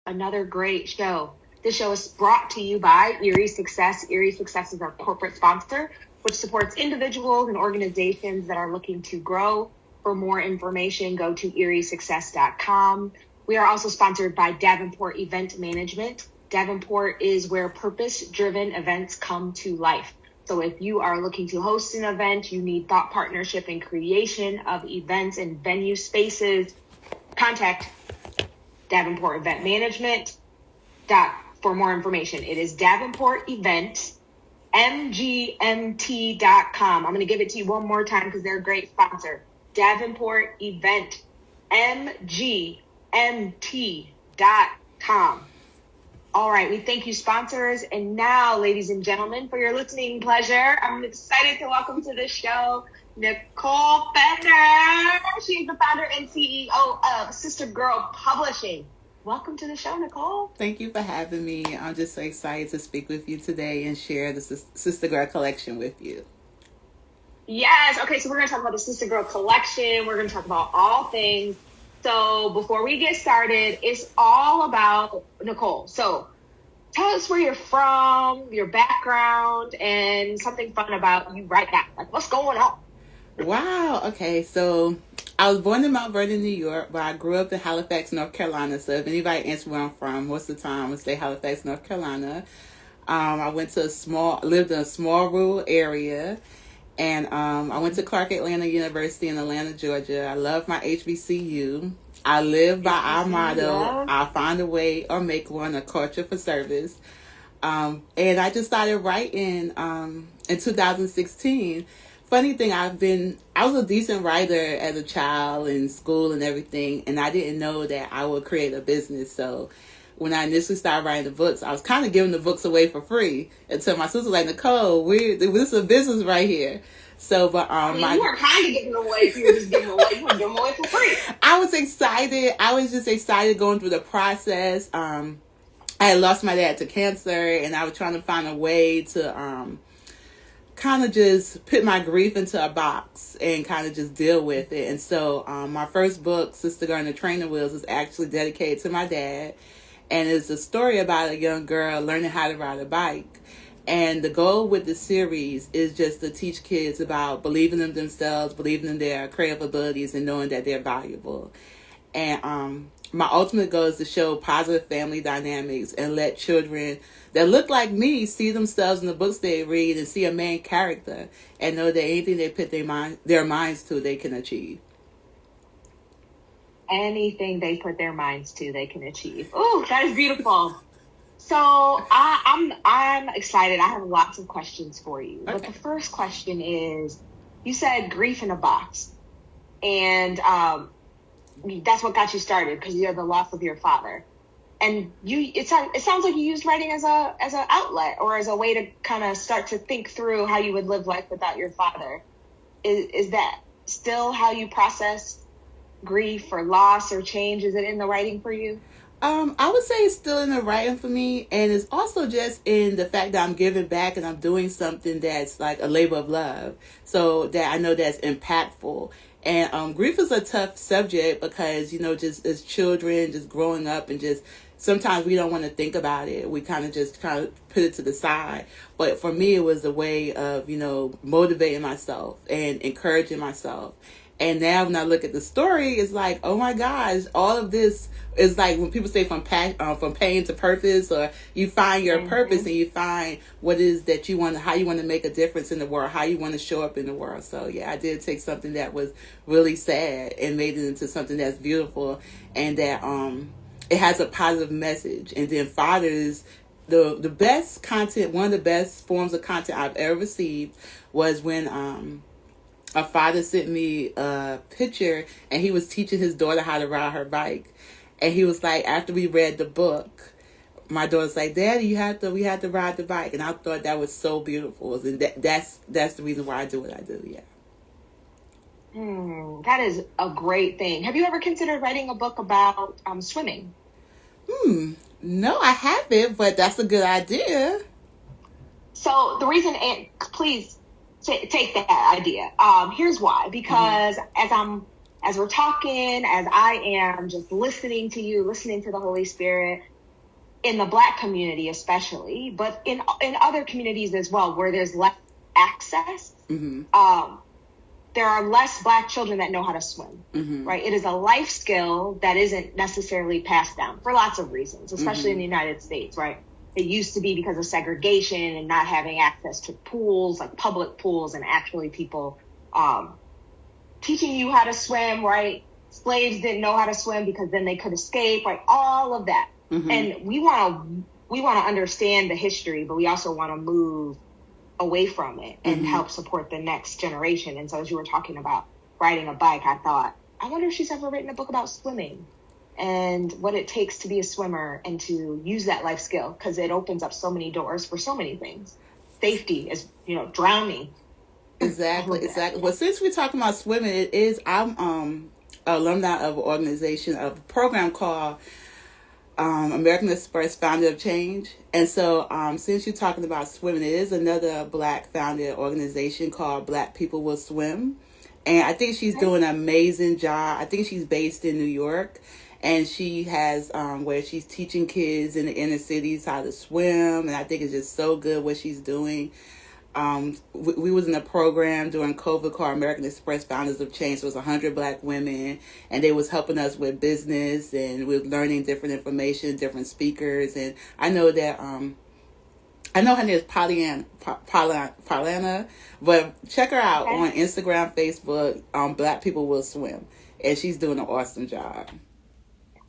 another great show. This show is brought to you by Erie Success. Erie Success is our corporate sponsor, which supports individuals and organizations that are looking to grow. For more information, go to eriesuccess.com. We are also sponsored by Davenport Event Management. Davenport is where purpose-driven events come to life. So if you are looking to host an event, you need thought partnership and creation of events and venue spaces, contact Davenport Event Management. For more information, it is Davenport Event, MGMT.com. I'm going to give it to you one more time because they're a great sponsor. Davenport Event, MGMT.com. All right, we thank you, sponsors. And now, ladies and gentlemen, for your listening pleasure, I'm excited to welcome to the show Nicole Fender. She's the founder and CEO of Sister Girl Publishing. Welcome to the show, Nicole. Thank you for having me. I'm just so excited to speak with you today and share the Sister Girl collection with you. Yes. Okay, so we're going to talk about the Sister Girl collection. We're going to talk about all things. So before we get started, it's all about Nicole. So tell us where you're from, your background, and something fun about you right now. Like, what's going on? Wow. Okay, so I was born in Mount Vernon, New York, but I grew up in Halifax, North Carolina. So if anybody asks where I'm from, most of the time I would say Halifax, North Carolina. I lived in a small rural area, and I went to Clark Atlanta University in Atlanta, Georgia. I love my HBCU. I live by our motto, I'll find a way or make one, a culture for service. And I just started writing in 2016. Funny thing, I was a decent writer as a child in school and everything, and I didn't know that I would create a business. So when I initially started writing the books, I was kind of giving the books away for free until my sister was like, Nicole, this is a business right here. So, but you weren't kind of giving them away if you were just giving them away. You were giving them away for free. I was excited. I was just excited going through the process. I had lost my dad to cancer, and I was trying to find a way to kind of just put my grief into a box and kind of just deal with it. And so my first book, Sister Girl and the Training Wheels, is actually dedicated to my dad. And it's a story about a young girl learning how to ride a bike. And the goal with the series is just to teach kids about believing in themselves, believing in their creative abilities, and knowing that they're valuable. And my ultimate goal is to show positive family dynamics and let children that look like me see themselves in the books they read and see a main character and know that anything they put their minds to, they can achieve. Anything they put their minds to, they can achieve. Oh, that is beautiful. So I'm excited. I have lots of questions for you. Okay. But the first question is, you said grief in a box, and that's what got you started because you had the loss of your father. And it sounds like you used writing as an outlet or as a way to kind of start to think through how you would live life without your father. Is that still how you process grief or loss or change? Is it in the writing for you? I would say it's still in the writing for me, and it's also just in the fact that I'm giving back and I'm doing something that's like a labor of love, so that I know that's impactful. And grief is a tough subject because, just as children, just growing up and just sometimes we don't want to think about it. We kind of put it to the side. But for me, it was a way of, motivating myself and encouraging myself. And now when I look at the story, it's like, oh my gosh, all of this is like when people say from pain to purpose, or you find your purpose and you find what is that you want, how you want to make a difference in the world, how you want to show up in the world. So yeah, I did take something that was really sad and made it into something that's beautiful and that it has a positive message. And then fathers, the best content, one of the best forms of content I've ever received was when a father sent me a picture and he was teaching his daughter how to ride her bike. And he was like, after we read the book, my daughter's like, Daddy, we have to ride the bike. And I thought that was so beautiful. And that's the reason why I do what I do, yeah. That is a great thing. Have you ever considered writing a book about swimming? No, I haven't, but that's a good idea. So the reason, please take that idea. Here's why. Because as we're talking, as I am just listening to you, listening to the Holy Spirit, in the Black community especially, but in other communities as well, where there's less access, there are less Black children that know how to swim, right? It is a life skill that isn't necessarily passed down for lots of reasons, especially in the United States, right? It used to be because of segregation and not having access to pools, like public pools, and actually people teaching you how to swim, right? Slaves didn't know how to swim because then they could escape, right? All of that. And we want to understand the history, but we also want to move away from it and help support the next generation. And so as you were talking about riding a bike, I thought, I wonder if she's ever written a book about swimming and what it takes to be a swimmer and to use that life skill, because it opens up so many doors for so many things. Safety is, drowning. Exactly. Well, since we're talking about swimming, I'm alumni of an organization, of a program called American Express Founder of Change. And so since you're talking about swimming, it is another Black founded organization called Black People Will Swim. And I think she's doing an amazing job. I think she's based in New York. And she has where she's teaching kids in the inner cities how to swim. And I think it's just so good what she's doing. We was in a program during COVID called American Express Founders of Change. So it was 100 Black women, and they was helping us with business, and we were learning different information, different speakers. And I know that I know her name is Pollyanna, but check her out on Instagram, Facebook. Black People Will Swim, and she's doing an awesome job.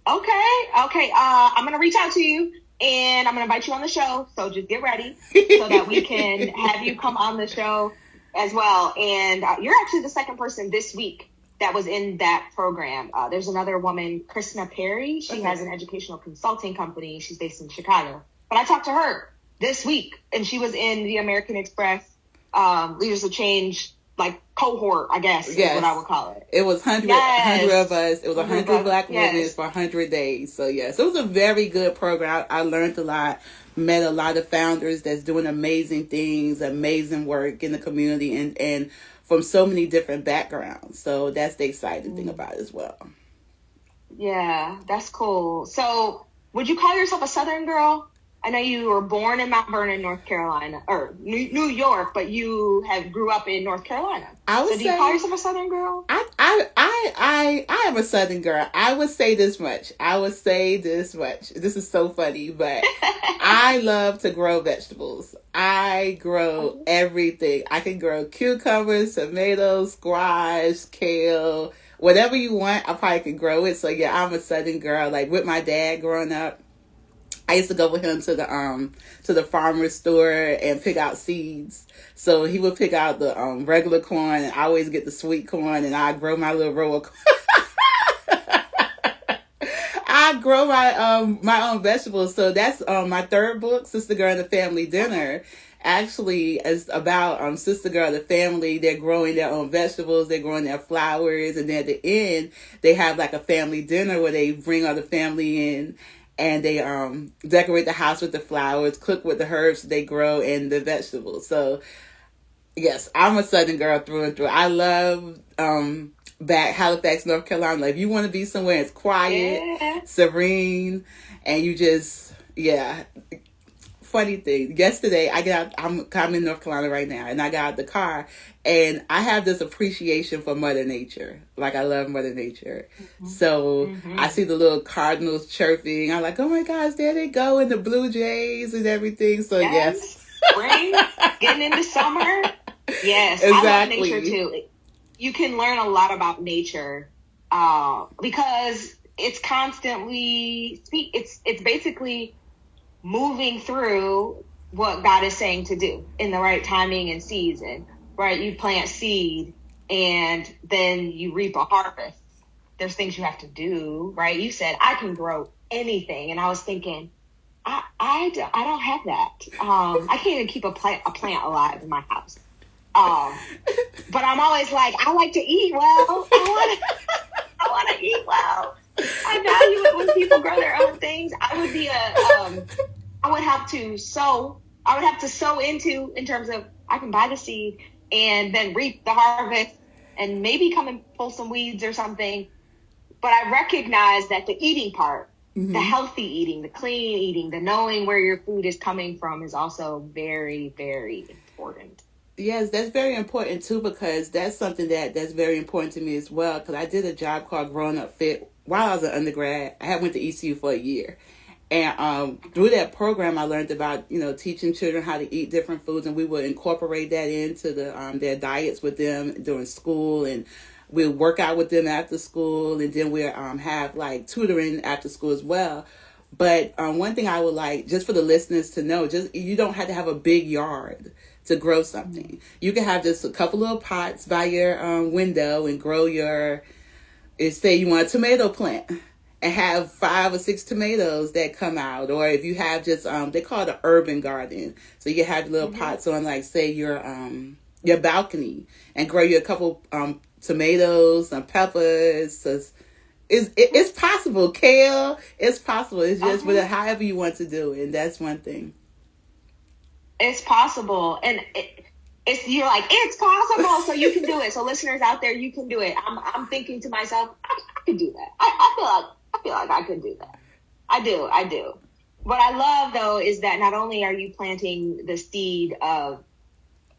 Okay. I'm gonna reach out to you. And I'm going to invite you on the show, so just get ready so that we can have you come on the show as well. And you're actually the second person this week that was in that program. There's another woman, Krishna Perry. She has an educational consulting company. She's based in Chicago. But I talked to her this week, and she was in the American Express Leaders of Change cohort, I guess, is what I would call it. It was 100 of us. It was 100 Black women for 100 days. So, yes, it was a very good program. I learned a lot, met a lot of founders that's doing amazing things, amazing work in the community, and from so many different backgrounds. So that's the exciting thing about it as well. Yeah, that's cool. So would you call yourself a Southern girl? I know you were born in Mount Vernon, North Carolina, or New York, but you grew up in North Carolina. Do you call yourself a Southern girl? I am a Southern girl. I would say this much. This is so funny, but I love to grow vegetables. I grow everything. I can grow cucumbers, tomatoes, squash, kale, whatever you want. I probably can grow it. So yeah, I'm a Southern girl. Like with my dad growing up, I used to go with him to the farmer's store and pick out seeds. So he would pick out the regular corn, and I always get the sweet corn, and I grow my little row of corn. I grow my own vegetables. So that's my third book, Sister Girl and the Family Dinner. Actually, is about Sister Girl and the family. They're growing their own vegetables, they're growing their flowers, and then at the end, they have like a family dinner where they bring all the family in. And they decorate the house with the flowers, cook with the herbs they grow, and the vegetables. So, yes, I'm a Southern girl through and through. I love Halifax, North Carolina. Like, if you want to be somewhere it's quiet, serene, and you just, Funny thing, yesterday I'm in North Carolina right now, and I got out the car, and I have this appreciation for Mother Nature. Like, I love Mother Nature. So I see the little cardinals chirping. I'm like, oh my gosh, there they go, and the blue jays and everything. So yes. Spring, getting into summer. Yes, exactly. I love nature too. You can learn a lot about nature because it's constantly it's basically moving through what God is saying to do in the right timing and season, right? You plant seed and then you reap a harvest. There's things you have to do, right? You said, I can grow anything. And I was thinking, I don't have that. I can't even keep a plant alive in my house. But I'm always like, I like to eat well. I want to eat well. I value it when people grow their own things. I would have to sow into, in terms of, I can buy the seed and then reap the harvest and maybe come and pull some weeds or something. But I recognize that the eating part the healthy eating, the clean eating, the knowing where your food is coming from is also very, very important. Yes, that's very important too, because that's something that's very important to me as well. Because I did a job called Growing Up Fit while I was an undergrad. I had went to ECU for a year, and through that program, I learned about teaching children how to eat different foods, and we would incorporate that into their diets with them during school, and we'll work out with them after school, and then we'll have like tutoring after school as well. But one thing I would like just for the listeners to know, just you don't have to have a big yard to grow something. You can have just a couple little pots by your window and grow say you want a tomato plant and have 5 or 6 tomatoes that come out. Or if you have just, they call it an urban garden. So you have little pots on, like, say, your balcony and grow you a couple tomatoes, some peppers. So it's possible. Kale, it's possible. It's just however you want to do it. And that's one thing. It's possible. And you're like, it's possible, so you can do it. So listeners out there, you can do it. I'm thinking to myself, I can do that. I feel like I could do that. I do. What I love though is that not only are you planting the seed of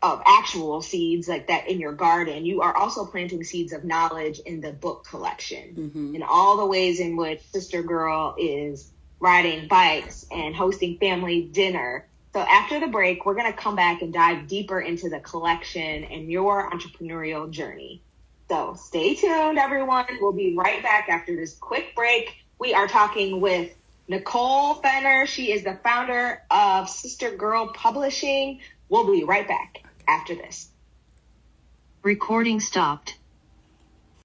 actual seeds like that in your garden, you are also planting seeds of knowledge in the book collection, in all the ways in which Sister Girl is riding bikes and hosting family dinner. So after the break, we're going to come back and dive deeper into the collection and your entrepreneurial journey. So stay tuned, everyone. We'll be right back after this quick break. We are talking with Nicole Fenner. She is the founder of Sister Girl Publishing. We'll be right back after this. Recording stopped.